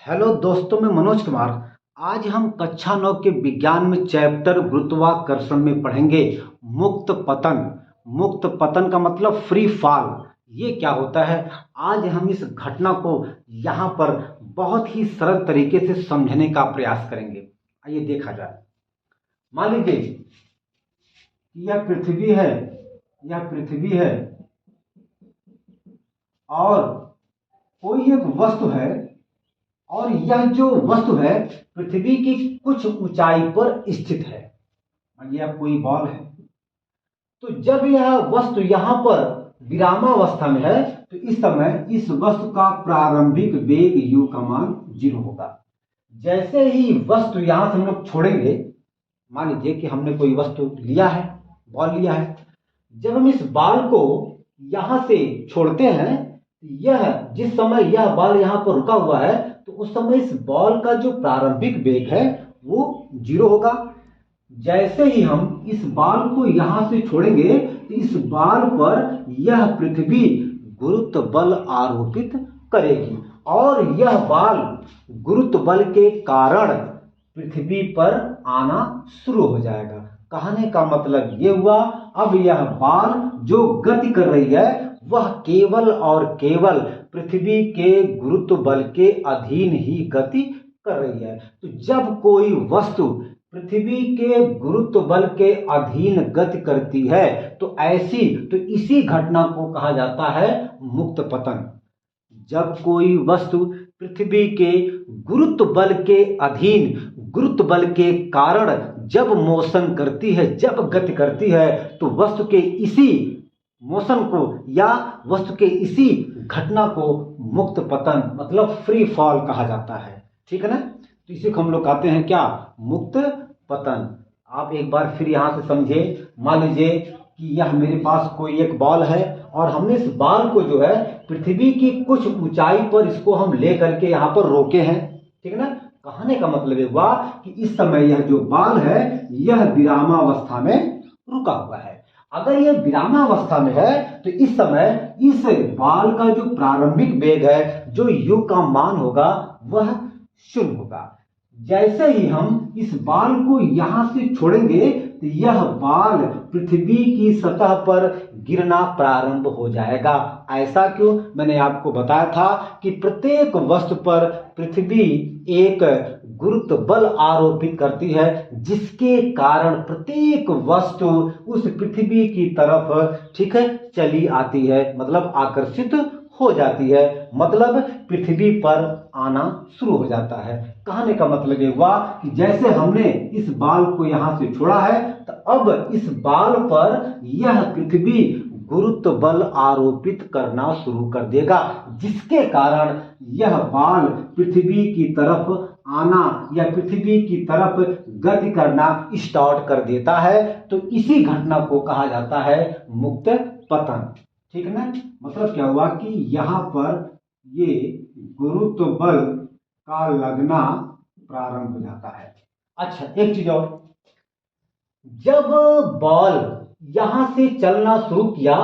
Hello दोस्तों, मैं मनोज कुमार। आज हम कक्षा 9 के विज्ञान में चैप्टर गुरुत्वाकर्षण में पढ़ेंगे मुक्त पतन। मुक्त पतन का मतलब फ्री फॉल। ये क्या होता है, आज हम इस घटना को यहाँ पर बहुत ही सरल तरीके से समझने का प्रयास करेंगे। आइए देखा जाए। मान लीजिए कि यह पृथ्वी है और कोई एक वस्तु है, और यह जो वस्तु है पृथ्वी की कुछ ऊंचाई पर स्थित है। मानिए अब कोई बॉल है, तो जब यह वस्तु यहां पर विरामावस्था में है तो इस समय इस वस्तु का प्रारंभिक वेग u का मान 0 होगा। जैसे ही वस्तु यहां से हम लोग छोड़ेंगे, मान लीजिए कि हमने कोई वस्तु लिया है, बॉल लिया है, जब हम इस बॉल को यहां से छोड़ते हैं, यह जिस समय यह बॉल यहां पर रुका हुआ है तो उस समय इस बॉल का जो प्रारंभिक वेग है वो 0 होगा। जैसे ही हम इस बॉल को यहां से छोड़ेंगे तो इस बॉल पर यह पृथ्वी गुरुत्व बल आरोपित करेगी और यह बॉल गुरुत्व बल के कारण पृथ्वी पर आना शुरू हो जाएगा। कहने का मतलब ये हुआ, अब यह बॉल जो गति कर रही है वह केवल और केवल पृथ्वी के गुरुत्व बल के अधीन ही गति कर रही है। तो जब कोई वस्तु पृथ्वी के गुरुत्व बल के अधीन गति करती है तो इसी घटना को कहा जाता है मुक्त पतन। जब कोई वस्तु पृथ्वी के गुरुत्व बल के अधीन, गुरुत्व बल के कारण जब मोशन करती है, जब गति करती है, तो वस्तु के इसी मोशन को या वस्तु के इसी घटना को मुक्त पतन मतलब फ्री फॉल कहा जाता है। ठीक है ना। तो इसी को हम लोग कहते हैं क्या, मुक्त पतन। आप एक बार फिर यहां से समझिए। मान लीजिए कि यह मेरे पास कोई एक बॉल है और हमने इस बॉल को जो है पृथ्वी की कुछ ऊंचाई पर इसको हम ले करके यहाँ पर रोके हैं। ठीक है ना। कहने का मतलब ये हुआ कि इस समय यह जो बॉल है यह विरामावस्था में रुका हुआ है। अगर यह विरामावस्था में है तो इस समय इस बॉल का जो प्रारंभिक वेग है, जो u का मान होगा, वह 0 होगा। जैसे ही हम इस बॉल को यहां से छोड़ेंगे तो यह बॉल पृथ्वी की सतह पर गिरना प्रारंभ हो जाएगा। ऐसा क्यों, मैंने आपको बताया था कि प्रत्येक वस्तु पर पृथ्वी एक गुरुत्व बल आरोपित करती है, जिसके कारण प्रत्येक वस्तु उस पृथ्वी की तरफ, ठीक है, चली आती है, मतलब आकर्षित हो जाती है, मतलब पृथ्वी पर आना शुरू हो जाता है। कहने का मतलब ये हुआ कि जैसे हमने इस बॉल को यहां से छोड़ा है तो अब इस बॉल पर यह पृथ्वी गुरुत्व बल आरोपित करना शुरू कर देगा, जिसके कारण यह बॉल पृथ्वी की तरफ आना या पृथ्वी की तरफ गति करना स्टार्ट कर देता है। तो इसी घटना को कहा जाता है मुक्त पतन। ठीक है ना। मतलब क्या हुआ कि यहाँ पर ये गुरुत्व बल का लगना प्रारंभ हो जाता है। अच्छा, एक चीज और, जब बॉल यहां से चलना शुरू किया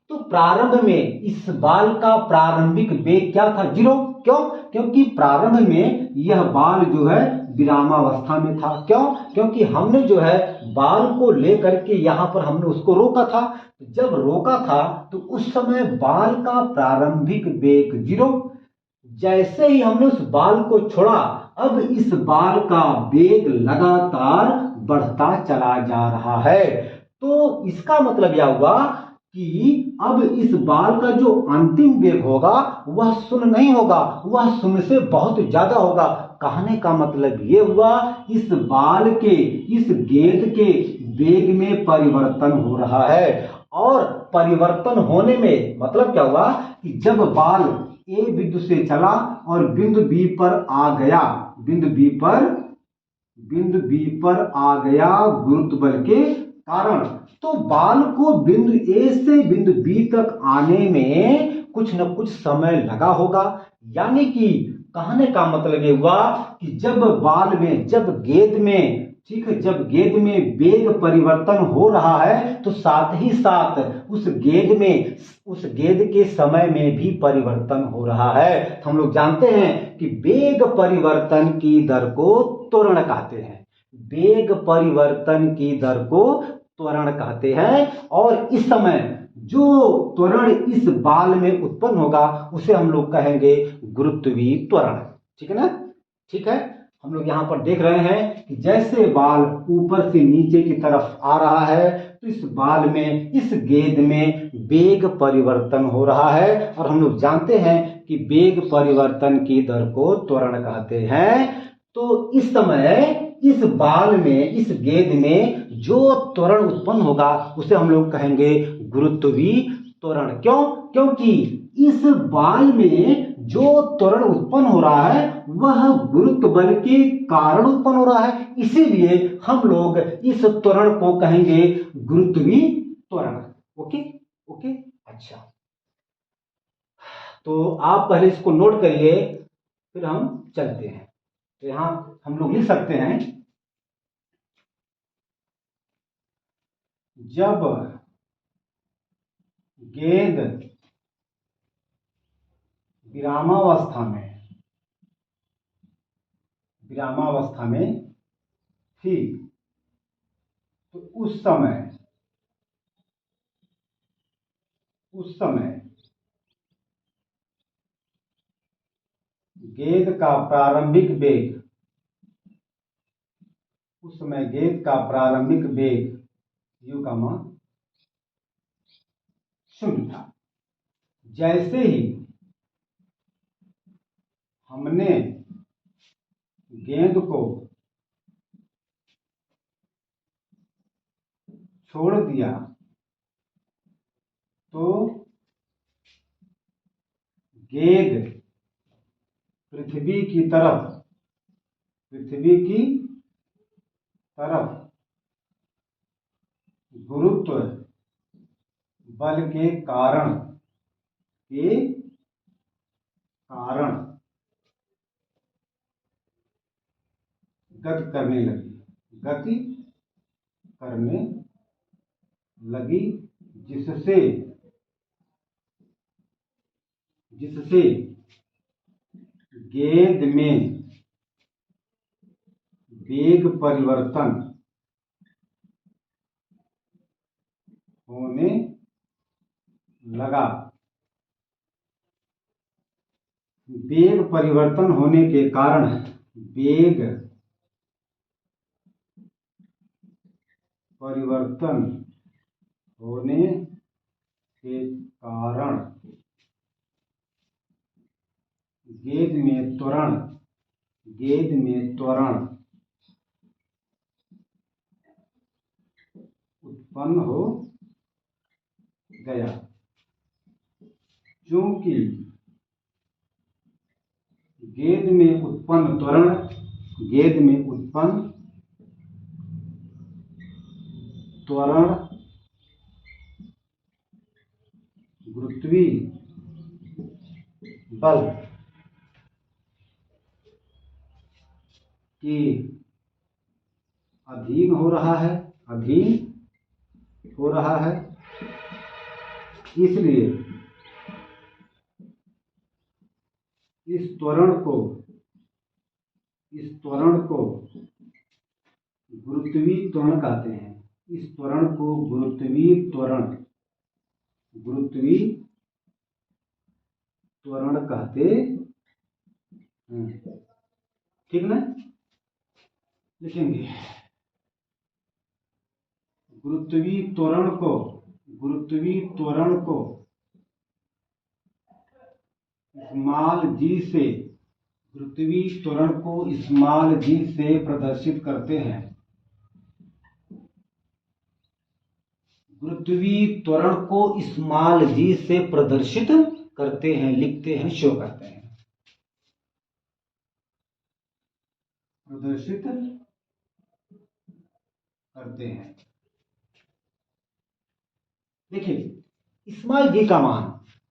तो प्रारंभ में इस बॉल का प्रारंभिक वेग क्या था, 0। क्यों? क्योंकि प्रारंभ में यह बॉल जो है विरामावस्था में था। क्यों? क्योंकि हमने जो है बॉल को लेकर के यहां पर हमने उसको रोका था। जब रोका था तो उस समय बॉल का प्रारंभिक वेग 0। जैसे ही हमने उस बॉल को छोड़ा, अब इस बॉल का वेग लगातार बढ़ता चला जा रहा है। तो इसका मतलब यह हुआ कि अब इस बॉल का जो अंतिम वेग होगा वह 0 नहीं होगा, वह 0 से बहुत ज्यादा होगा। कहने का मतलब ये हुआ इस बॉल के, इस गेंद के वेग में परिवर्तन हो रहा है। और परिवर्तन होने में मतलब क्या हुआ कि जब बॉल ए बिंदु से चला और बिंदु बी पर आ गया, बिंदु बी पर आ गया गुरुत्व बल के कारण, तो बॉल को बिंदु ए से बिंदु बी तक आने में कुछ न कुछ समय लगा होगा। यानी कि कहने का मतलब ये हुआ कि जब बॉल में, जब गेंद में ठीक है, जब गेंद में वेग परिवर्तन हो रहा है तो साथ ही साथ उस गेंद के समय में भी परिवर्तन हो रहा है। तो हम लोग जानते हैं कि वेग परिवर्तन की दर को त्वरण कहते हैं। वेग परिवर्तन की दर को त्वरण कहते हैं, और इस समय जो त्वरण इस बाल में उत्पन्न होगा उसे हम लोग कहेंगे गुरुत्वीय त्वरण। ठीक है ना? ठीक है, हम लोग यहाँ पर देख रहे हैं कि जैसे बाल ऊपर से नीचे की तरफ आ रहा है तो इस बाल में, इस गेंद में वेग परिवर्तन हो रहा है, और हम लोग जानते हैं कि वेग परिवर्तन की दर को त्वरण कहते हैं। तो इस समय इस बाल में, इस गेंद में जो त्वरण उत्पन्न होगा उसे हम लोग कहेंगे गुरुत्वीय त्वरण। क्यों? क्योंकि इस बाल में जो त्वरण उत्पन्न हो रहा है वह गुरुत्व बल के कारण उत्पन्न हो रहा है, इसीलिए हम लोग इस त्वरण को कहेंगे गुरुत्वीय त्वरण। ओके ओके, अच्छा, तो आप पहले इसको नोट करिए, फिर हम चलते हैं। तो यहां हम लोग लिख सकते हैं, जब गेंद विरामावस्था में थी तो उस समय गेंद का प्रारंभिक वेग u का मान 0 था। जैसे ही हमने गेंद को छोड़ दिया तो गेंद पृथ्वी की तरफ गुरुत्व बल के कारण गति करने लगी, जिससे गेंद में वेग परिवर्तन होने लगा। वेग परिवर्तन होने के कारण गेंद में त्वरण उत्पन्न हो गया। क्योंकि गेंद में उत्पन्न त्वरण गुरुत्वीय बल के अधीन हो रहा है, इसलिए इस त्वरण को गुरुत्वीय त्वरण कहते हैं। इस त्वरण को गुरुत्वीय त्वरण कहते हैं। ठीक ना? लिखेंगे, गुरुत्वीय त्वरण को स्मॉल g से प्रदर्शित करते हैं। गुरुत्वीय त्वरण को स्मॉल g से प्रदर्शित करते हैं, लिखते हैं, शो करते हैं, प्रदर्शित करते हैं। देखिए, स्मॉल g का मान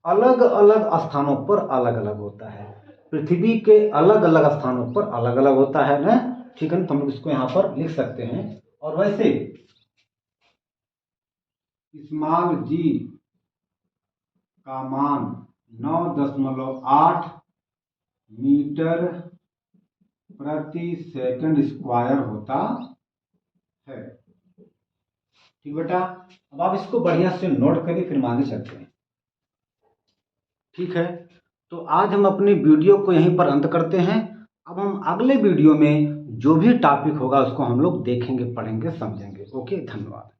अलग अलग स्थानों पर अलग अलग होता है, पृथ्वी के अलग अलग स्थानों पर अलग अलग होता है ना। ठीक है ना, तो हम लोग इसको यहाँ पर लिख सकते हैं। और वैसे स्मॉल जी का मान 9.8 मीटर प्रति सेकंड स्क्वायर होता है। ठीक बेटा, अब आप इसको बढ़िया से नोट करिए, फिर आगे चलते हैं। ठीक है, तो आज हम अपनी वीडियो को यहीं पर अंत करते हैं। अब हम अगले वीडियो में जो भी टॉपिक होगा उसको हम लोग देखेंगे, पढ़ेंगे, समझेंगे। ओके, धन्यवाद।